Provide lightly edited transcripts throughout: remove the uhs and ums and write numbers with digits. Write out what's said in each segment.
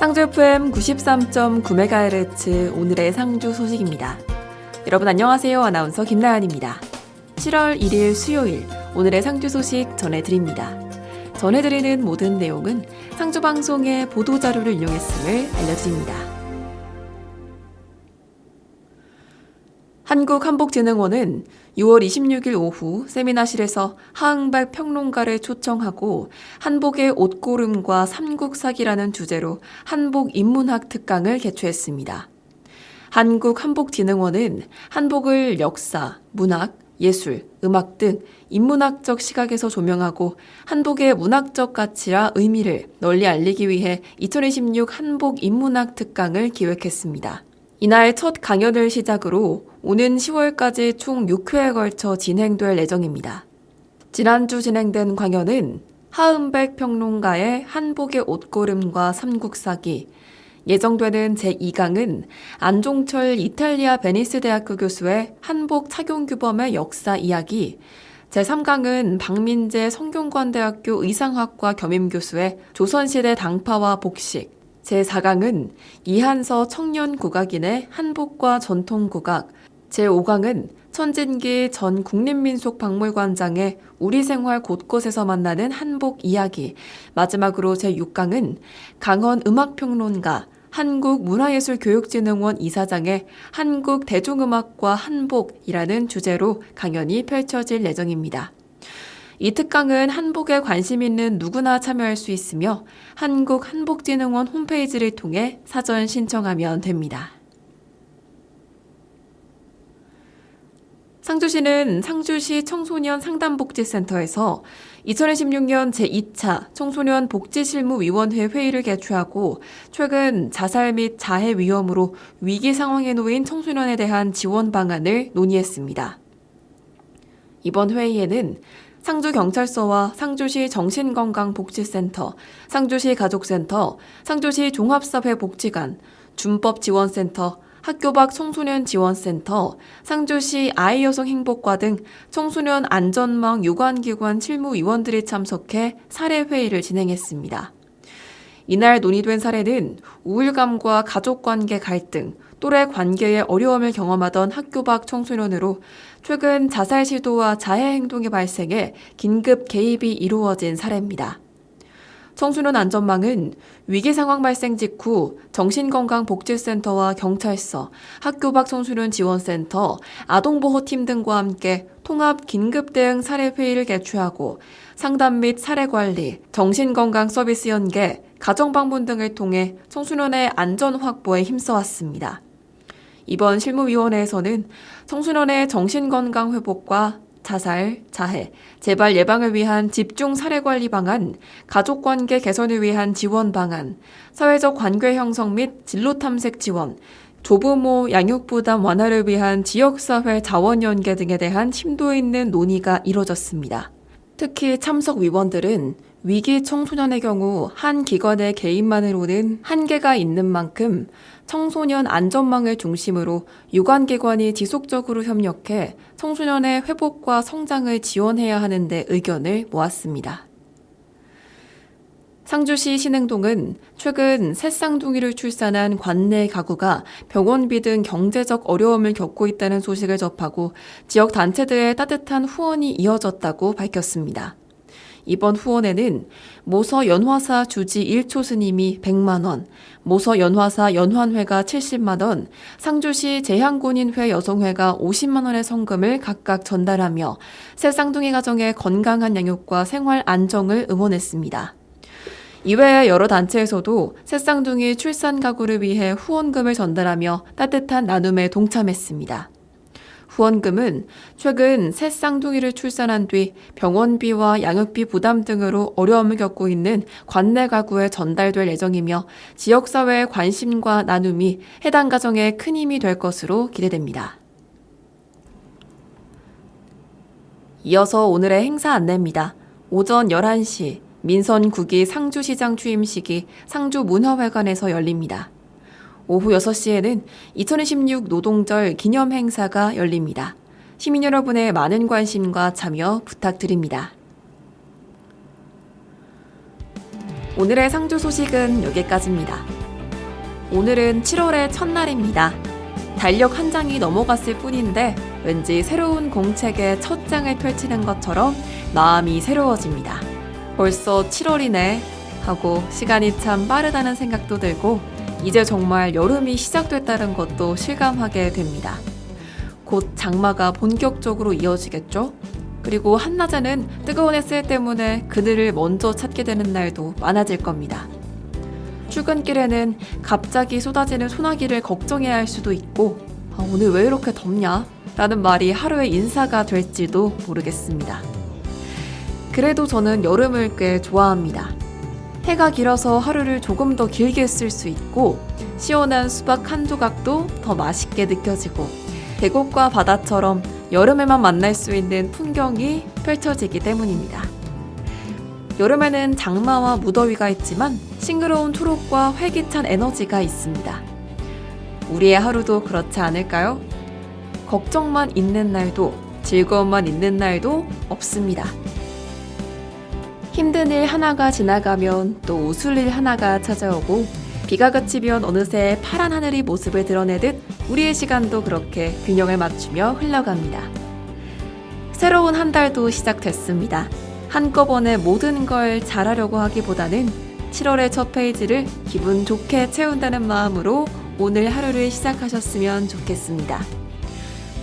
상주 FM 93.9MHz 오늘의 상주 소식입니다. 여러분 안녕하세요. 아나운서 김나연입니다. 7월 1일 수요일 오늘의 상주 소식 전해드립니다. 전해드리는 모든 내용은 상주방송의 보도자료를 인용했음을 알려드립니다. 한국한복진흥원은 6월 26일 오후 세미나실에서 하흥백 평론가를 초청하고 한복의 옷고름과 삼국사기라는 주제로 한복 인문학 특강을 개최했습니다. 한국한복진흥원은 한복을 역사, 문학, 예술, 음악 등 인문학적 시각에서 조명하고 한복의 문학적 가치와 의미를 널리 알리기 위해 2026 한복 인문학 특강을 기획했습니다. 이날 첫 강연을 시작으로 오는 10월까지 총 6회에 걸쳐 진행될 예정입니다. 지난주 진행된 강연은 하흥백 평론가의 한복의 옷고름과 삼국사기, 예정되는 제2강은 안종철 이탈리아 베니스 대학교 교수의 한복 착용 규범의 역사 이야기, 제3강은 박민재 성균관대학교 의상학과 겸임교수의 조선시대 당파와 복식, 제4강은 이한서 청년국악인의 한복과 전통국악, 제5강은 천진기 전 국립민속박물관장의 우리 생활 곳곳에서 만나는 한복 이야기, 마지막으로 제6강은 강헌 음악평론가, 한국문화예술교육진흥원 이사장의 한국 대중음악과 한복이라는 주제로 강연이 펼쳐질 예정입니다. 이 특강은 한복에 관심 있는 누구나 참여할 수 있으며 한국한복진흥원 홈페이지를 통해 사전 신청하면 됩니다. 상주시는 상주시 청소년 상담복지센터에서 2026년 제2차 청소년 복지실무위원회 회의를 개최하고 최근 자살 및 자해 위험으로 위기 상황에 놓인 청소년에 대한 지원 방안을 논의했습니다. 이번 회의에는 상주경찰서와 상주시 정신건강복지센터, 상주시 가족센터, 상주시 종합사회복지관, 준법지원센터, 학교 밖 청소년 지원센터, 상주시 아이여성행복과 등 청소년 안전망 유관기관 실무위원들이 참석해 사례회의를 진행했습니다. 이날 논의된 사례는 우울감과 가족관계 갈등, 또래 관계에 어려움을 경험하던 학교 밖 청소년으로 최근 자살 시도와 자해 행동이 발생해 긴급 개입이 이루어진 사례입니다. 청소년 안전망은 위기 상황 발생 직후 정신건강복지센터와 경찰서, 학교 밖 청소년 지원센터, 아동보호팀 등과 함께 통합 긴급 대응 사례 회의를 개최하고 상담 및 사례 관리, 정신건강 서비스 연계, 가정방문 등을 통해 청소년의 안전 확보에 힘써왔습니다. 이번 실무위원회에서는 청소년의 정신건강 회복과 자살, 자해, 재발 예방을 위한 집중 사례관리 방안, 가족관계 개선을 위한 지원 방안, 사회적 관계 형성 및 진로 탐색 지원, 조부모 양육부담 완화를 위한 지역사회 자원 연계 등에 대한 심도 있는 논의가 이뤄졌습니다. 특히 참석 위원들은 위기 청소년의 경우 한 기관의 개입만으로는 한계가 있는 만큼 청소년 안전망을 중심으로 유관기관이 지속적으로 협력해 청소년의 회복과 성장을 지원해야 하는 데 의견을 모았습니다. 상주시 신흥동은 최근 새 쌍둥이를 출산한 관내 가구가 병원비 등 경제적 어려움을 겪고 있다는 소식을 접하고 지역 단체들의 따뜻한 후원이 이어졌다고 밝혔습니다. 이번 후원에는 모서 연화사 주지 1초 스님이 100만 원, 모서 연화사 연환회가 70만 원, 상주시 재향군인회 여성회가 50만 원의 성금을 각각 전달하며 새 쌍둥이 가정의 건강한 양육과 생활 안정을 응원했습니다. 이외에 여러 단체에서도 새 쌍둥이 출산 가구를 위해 후원금을 전달하며 따뜻한 나눔에 동참했습니다. 후원금은 최근 새 쌍둥이를 출산한 뒤 병원비와 양육비 부담 등으로 어려움을 겪고 있는 관내 가구에 전달될 예정이며 지역사회의 관심과 나눔이 해당 가정에 큰 힘이 될 것으로 기대됩니다. 이어서 오늘의 행사 안내입니다. 오전 11시 민선 9기 상주시장 취임식이 상주문화회관에서 열립니다. 오후 6시에는 2026 노동절 기념 행사가 열립니다. 시민 여러분의 많은 관심과 참여 부탁드립니다. 오늘의 상주 소식은 여기까지입니다. 오늘은 7월의 첫날입니다. 달력 한 장이 넘어갔을 뿐인데 왠지 새로운 공책의 첫 장을 펼치는 것처럼 마음이 새로워집니다. 벌써 7월이네 하고 시간이 참 빠르다는 생각도 들고 이제 정말 여름이 시작됐다는 것도 실감하게 됩니다. 곧 장마가 본격적으로 이어지겠죠? 그리고 한낮에는 뜨거운 햇살 때문에 그늘을 먼저 찾게 되는 날도 많아질 겁니다. 출근길에는 갑자기 쏟아지는 소나기를 걱정해야 할 수도 있고 오늘 왜 이렇게 덥냐? 라는 말이 하루의 인사가 될지도 모르겠습니다. 그래도 저는 여름을 꽤 좋아합니다. 해가 길어서 하루를 조금 더 길게 쓸 수 있고 시원한 수박 한 조각도 더 맛있게 느껴지고 계곡과 바다처럼 여름에만 만날 수 있는 풍경이 펼쳐지기 때문입니다. 여름에는 장마와 무더위가 있지만 싱그러운 초록과 활기찬 에너지가 있습니다. 우리의 하루도 그렇지 않을까요? 걱정만 있는 날도 즐거움만 있는 날도 없습니다. 힘든 일 하나가 지나가면 또 웃을 일 하나가 찾아오고 비가 그치면 어느새 파란 하늘이 모습을 드러내듯 우리의 시간도 그렇게 균형을 맞추며 흘러갑니다. 새로운 한 달도 시작됐습니다. 한꺼번에 모든 걸 잘하려고 하기보다는 7월의 첫 페이지를 기분 좋게 채운다는 마음으로 오늘 하루를 시작하셨으면 좋겠습니다.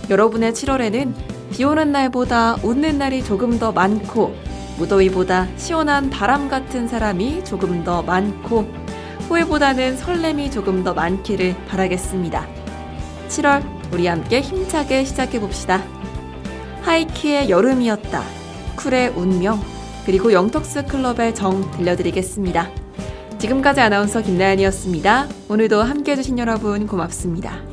여러분의 7월에는 비 오는 날보다 웃는 날이 조금 더 많고 무더위보다 시원한 바람 같은 사람이 조금 더 많고 후회보다는 설렘이 조금 더 많기를 바라겠습니다. 7월 우리 함께 힘차게 시작해봅시다. 하이키의 여름이었다. 쿨의 운명 그리고 영턱스 클럽의 정 들려드리겠습니다. 지금까지 아나운서 김나연이었습니다. 오늘도 함께해 주신 여러분 고맙습니다.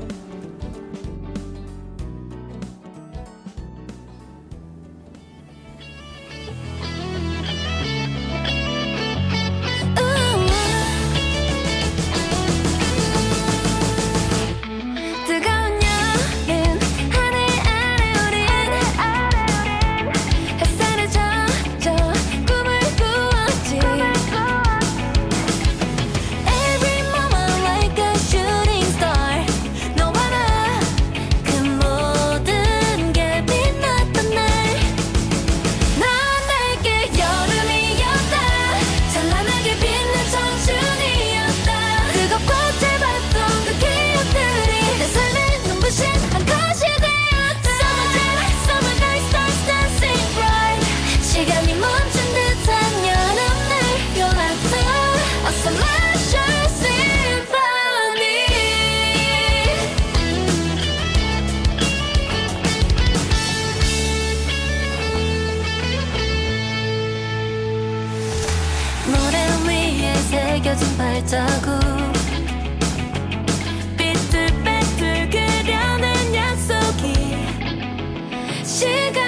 새겨진 발자국 삐뚤빼뚤 그려낸 약속이 시간